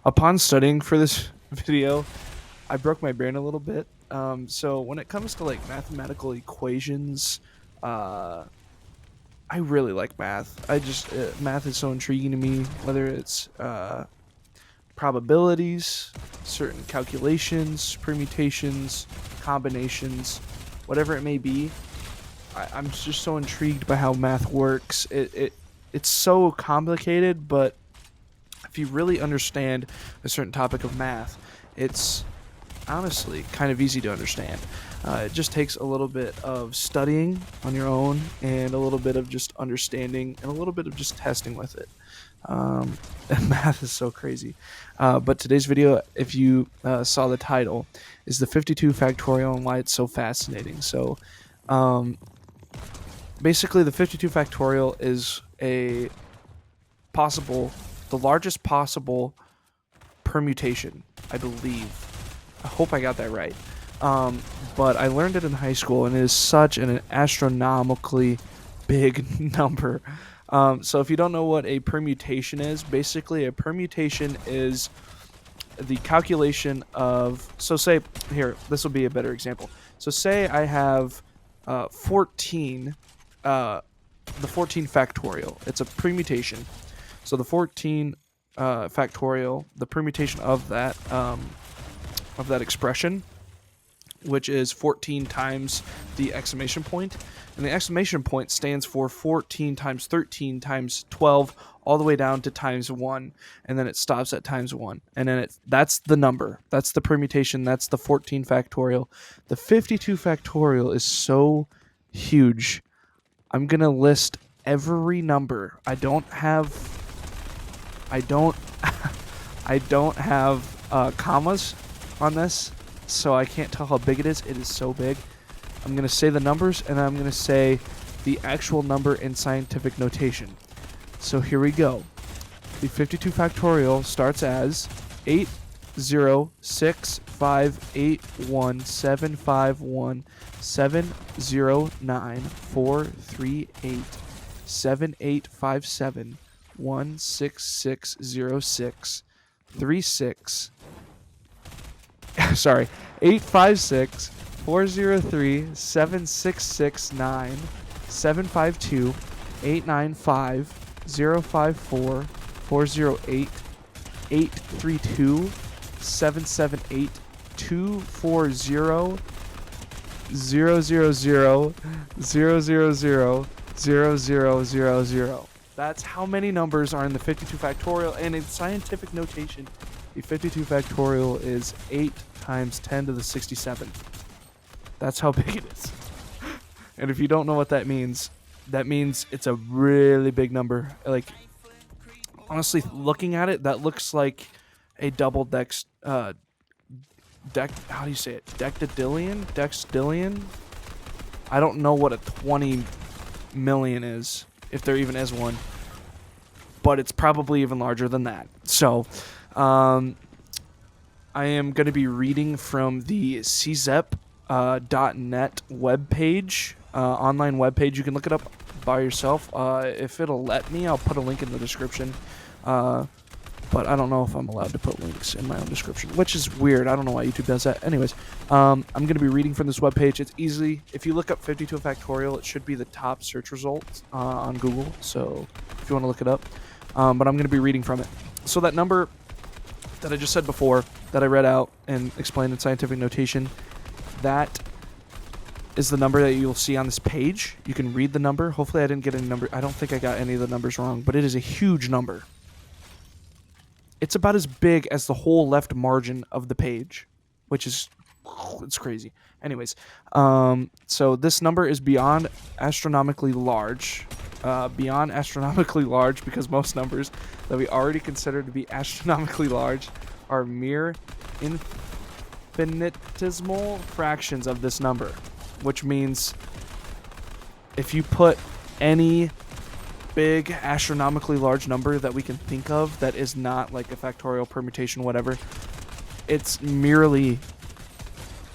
Upon studying for this video, I broke my brain a little bit. So when it comes to like mathematical equations, uh, I really like math. Math is so intriguing to me. Whether it's probabilities, certain calculations, permutations, combinations, whatever it may be, I'm just so intrigued by how math works. It's so complicated, but if you really understand a certain topic of math, it's honestly kind of easy to understand. It just takes a little bit of studying on your own and a little bit of just understanding and a little bit of just testing with it. And math is so crazy. But today's video, if you saw the title, is the 52 factorial and why it's so fascinating. So um, basically, the 52 factorial is the largest possible permutation, I believe. I hope I got that right. But I learned it in high school, and it is such an astronomically big number. So if you don't know what a permutation is, basically a permutation is the calculation of. So say here, this will be a better example. So say I have 14, the 14 factorial. It's a permutation. So the 14 factorial, the permutation of that expression, which is 14 times the exclamation point. And the exclamation point stands for 14 times 13 times 12, all the way down to times 1. And then it stops at times 1. And then that's the number. That's the permutation. That's the 14 factorial. The 52 factorial is so huge. I'm going to list every number. I don't have commas on this, so I can't tell how big it is. It is so big. I'm going to say the numbers, and I'm going to say the actual number in scientific notation. So here we go. The 52 factorial starts as 806-581-751-709-438-7857-16606-36 sorry, 856-403-766-9-752-892-778-240-000-000. That's how many numbers are in the 52 factorial, and in scientific notation, the 52 factorial is 8 times 10 to the 67. That's how big it is. And if you don't know what that means it's a really big number. Like, honestly, looking at it, that looks like a double how do you say it? Dextillion? I don't know what a 20 million is, if there even is one. But it's probably even larger than that. So, I am going to be reading from the czep.net webpage, online webpage. You can look it up by yourself. If it'll let me, I'll put a link in the description. But I don't know if I'm allowed to put links in my own description, which is weird. I don't know why YouTube does that. Anyways, I'm going to be reading from this webpage. It's easy. If you look up 52 factorial, it should be the top search result on Google. So if you want to look it up. But I'm going to be reading from it. So that number that I just said before, that I read out and explained in scientific notation, that is the number that you'll see on this page. You can read the number. Hopefully I didn't get any number. I don't think I got any of the numbers wrong, but it is a huge number. It's about as big as the whole left margin of the page, which is, it's crazy. Anyways, so this number is beyond astronomically large. Beyond astronomically large, because most numbers that we already consider to be astronomically large are mere infinitesimal fractions of this number, which means if you put any big astronomically large number that we can think of that is not like a factorial, permutation, whatever, it's merely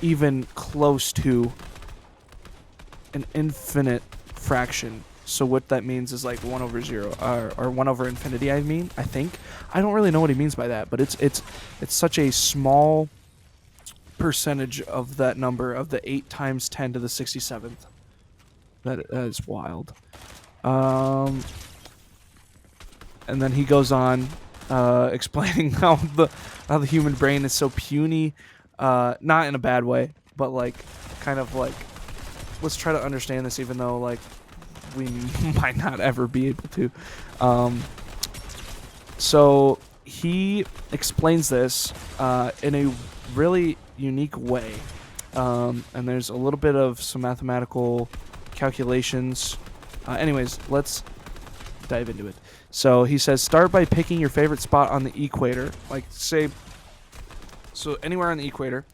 even close to an infinite fraction. So what that means is like 1 over 0 or 1 over infinity. I think I don't really know what he means by that, but it's such a small percentage of that number of the 8 times 10 to the 67th. That is wild. And then he goes on explaining how the human brain is so puny, not in a bad way, but like kind of like, let's try to understand this, even though like we might not ever be able to. So he explains this in a really unique way, and there's a little bit of some mathematical calculations. Anyways, let's dive into it. So he says, start by picking your favorite spot on the equator, like say, so anywhere on the equator,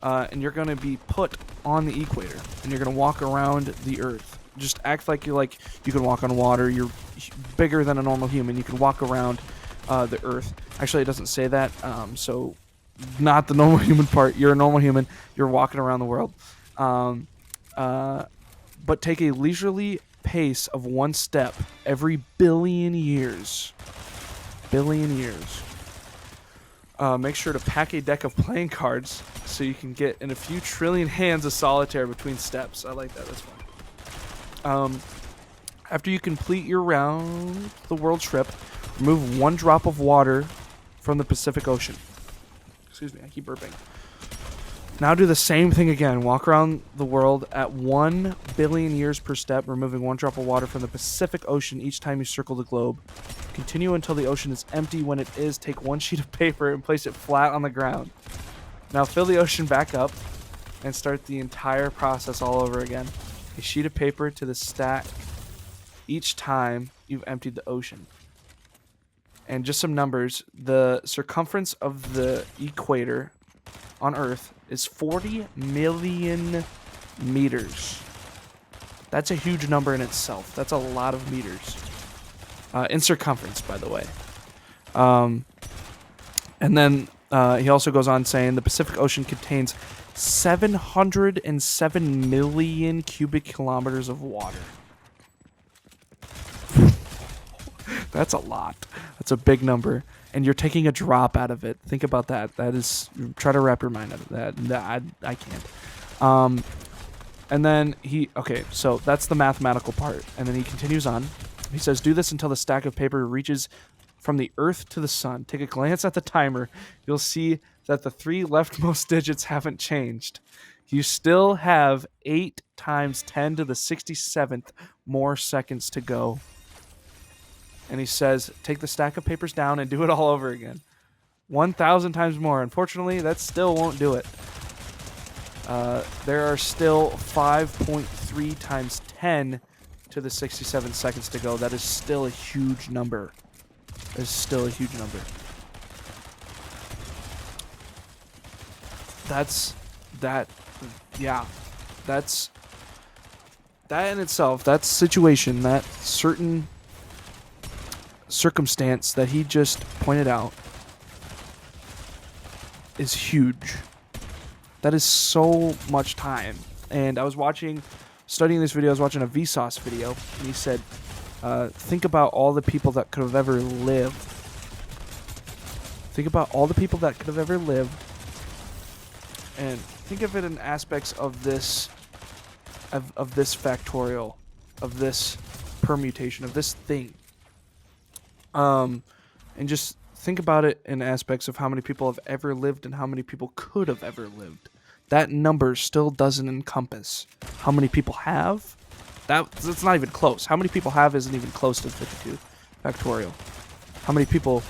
and you're going to be put on the equator, and you're going to walk around the Earth. Just act like you can walk on water. You're bigger than a normal human. You can walk around the Earth. Actually, it doesn't say that, so not the normal human part. You're a normal human. You're walking around the world. But take a leisurely pace of 1 step every billion years. Make sure to pack a deck of playing cards so you can get in a few trillion hands of solitaire between steps. I like that. That's fun. After you complete your round the world trip, remove 1 drop of water from the Pacific Ocean. Excuse me, I keep burping. Now do the same thing again. Walk around the world at 1 billion years per step, removing 1 drop of water from the Pacific Ocean each time you circle the globe. Continue until the ocean is empty. When it is, take 1 sheet of paper and place it flat on the ground. Now fill the ocean back up and start the entire process all over again. A sheet of paper to the stack each time you've emptied the ocean. And just some numbers. The circumference of the equator on Earth is 40 million meters. That's a huge number in itself. That's a lot of meters. In circumference, by the way. And then he also goes on saying the Pacific Ocean contains 707 million cubic kilometers of water. That's a lot. That's a big number. And you're taking a drop out of it. Think about that. That is, try to wrap your mind out of that. I can't. And then okay, so that's the mathematical part. And then he continues on. He says, do this until the stack of paper reaches from the Earth to the sun. Take a glance at the timer. You'll see that the 3 leftmost digits haven't changed. You still have 8 times 10 to the 67th more seconds to go. And he says, take the stack of papers down and do it all over again. 1,000 times more. Unfortunately, that still won't do it. There are still 5.3 times 10 to the 67 seconds to go. That is still a huge number. That is still a huge number. That's that in itself, that situation, that certain circumstance that he just pointed out is huge. That is so much time. And I was studying this video, I was watching a Vsauce video, and he said, think about all the people that could have ever lived. Think about all the people that could have ever lived, and think of it in aspects of this factorial, of this permutation, of this thing. And just think about it in aspects of how many people have ever lived and how many people could have ever lived. That number still doesn't encompass how many people have. That's not even close. How many people have isn't even close to 52 factorial. How many people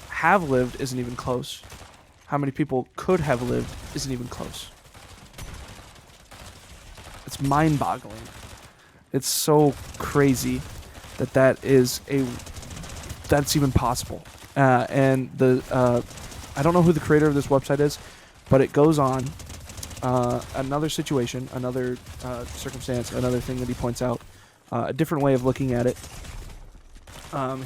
have lived isn't even close. How many people could have lived isn't even close. It's mind-boggling. It's so crazy that's even possible. And I don't know who the creator of this website is, but it goes on. Another situation, another circumstance, another thing that he points out, a different way of looking at it.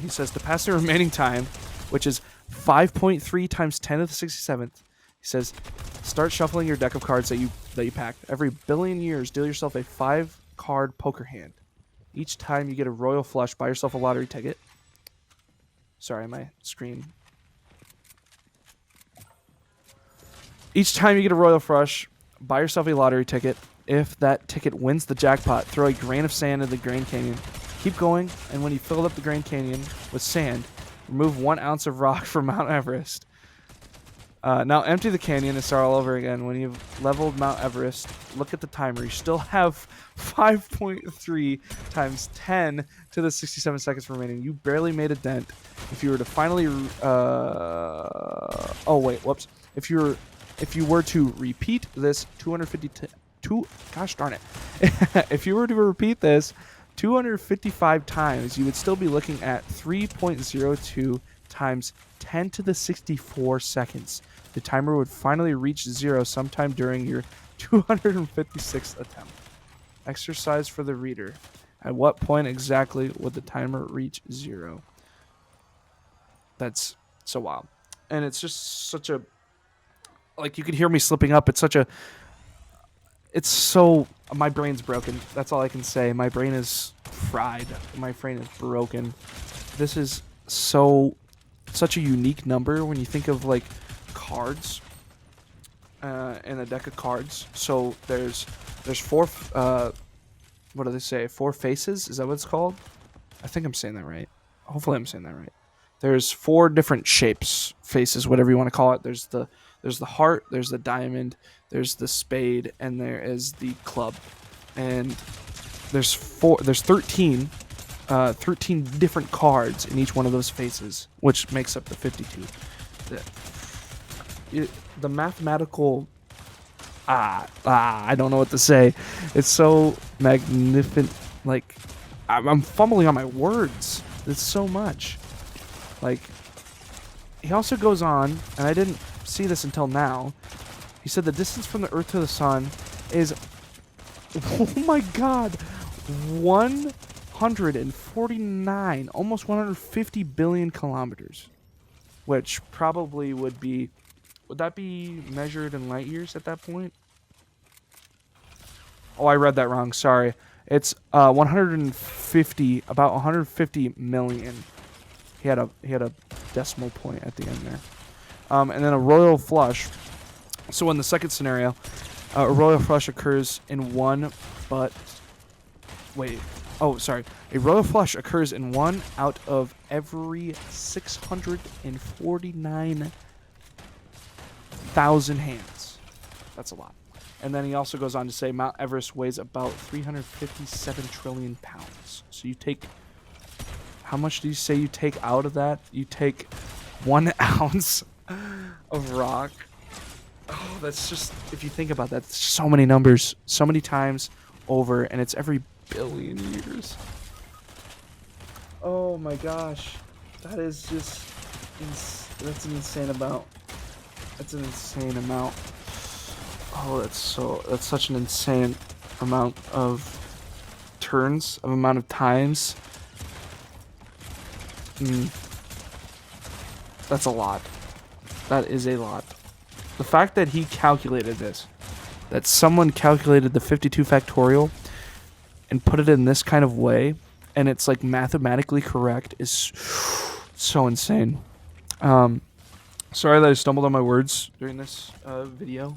He says to pass the remaining time, which is 5.3 times 10 to the 67th. He says, start shuffling your deck of cards that you packed. Every billion years, deal yourself a 5-card poker hand. Each time you get a royal flush, buy yourself a lottery ticket. Sorry, my screen. Each time you get a royal flush, buy yourself a lottery ticket. If that ticket wins the jackpot, throw a grain of sand in the Grand Canyon. Keep going, and when you fill up the Grand Canyon with sand, remove 1 ounce of rock from Mount Everest. Now empty the canyon and start all over again. When you've leveled Mount Everest, look at the timer. You still have 5.3 times 10 to the 67 seconds remaining. You barely made a dent. If you were to finally, If you were to repeat this 252, gosh darn it. If you were to repeat this 255 times, you would still be looking at 3.02 times 10 to the 64 seconds. The timer would finally reach 0 sometime during your 256th attempt. Exercise for the reader. At what point exactly would the timer reach 0? That's so wild. And it's just such a... Like, you could hear me slipping up. It's so... My brain's broken. That's all I can say. My brain is fried. My brain is broken. This is such a unique number when you think of, like, cards and a deck of cards. So there's 4 what do they say, 4 faces? Is that what it's called? I think I'm saying that right. Hopefully I'm saying that right. There's 4 different shapes, faces, whatever you want to call it. There's the heart, there's the diamond, there's the spade, and there is the club. And there's 13 different cards in each one of those faces, which makes up the 52. The mathematical... I don't know what to say. It's so magnificent. Like, I'm fumbling on my words. It's so much. Like, he also goes on, and I didn't see this until now. He said the distance from the Earth to the Sun is... Oh my god! 149, almost 150 billion kilometers. Which probably would be... Would that be measured in light years at that point? Oh, I read that wrong. Sorry. It's about 150 million. He had a decimal point at the end there. And then a royal flush. So in the second scenario, a royal flush occurs in one, but... Wait. Oh, sorry. A royal flush occurs in 1 out of every 649,000 hands. That's a lot. And then he also goes on to say Mount Everest weighs about 357 trillion pounds. So you take... How much do you say you take out of that? You take 1 ounce of rock. Oh, that's just... If you think about that, it's so many numbers. So many times over, and it's every billion years. Oh my gosh. That is just... That's an insane amount. That's an insane amount. Oh, that's such an insane amount of turns, of amount of times. That's a lot. That is a lot. The fact that he calculated this, that someone calculated the 52 factorial and put it in this kind of way, and it's like mathematically correct, is so insane. Sorry that I stumbled on my words during this video.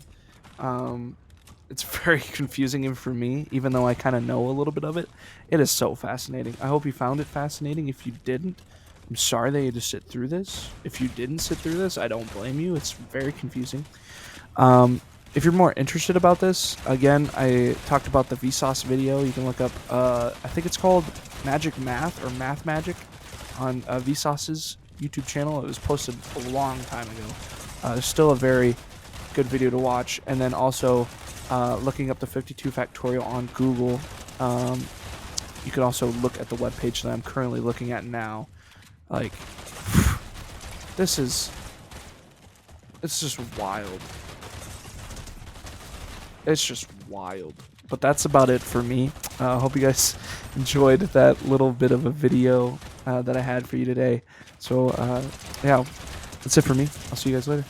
It's very confusing even for me, even though I kind of know a little bit of it. It is so fascinating. I hope you found it fascinating. If you didn't, I'm sorry that you had to sit through this. If you didn't sit through this, I don't blame you. It's very confusing. If you're more interested about this, again, I talked about the Vsauce video. You can look up, I think it's called Magic Math or Math Magic on Vsauce's YouTube channel. It was posted a long time ago. It's still a very good video to watch. And then also looking up the 52 factorial on Google. You can also look at the webpage that I'm currently looking at now. Like, it's just wild. It's just wild. But that's about it for me. I hope you guys enjoyed that little bit of a video that I had for you today. So, yeah, that's it for me. I'll see you guys later.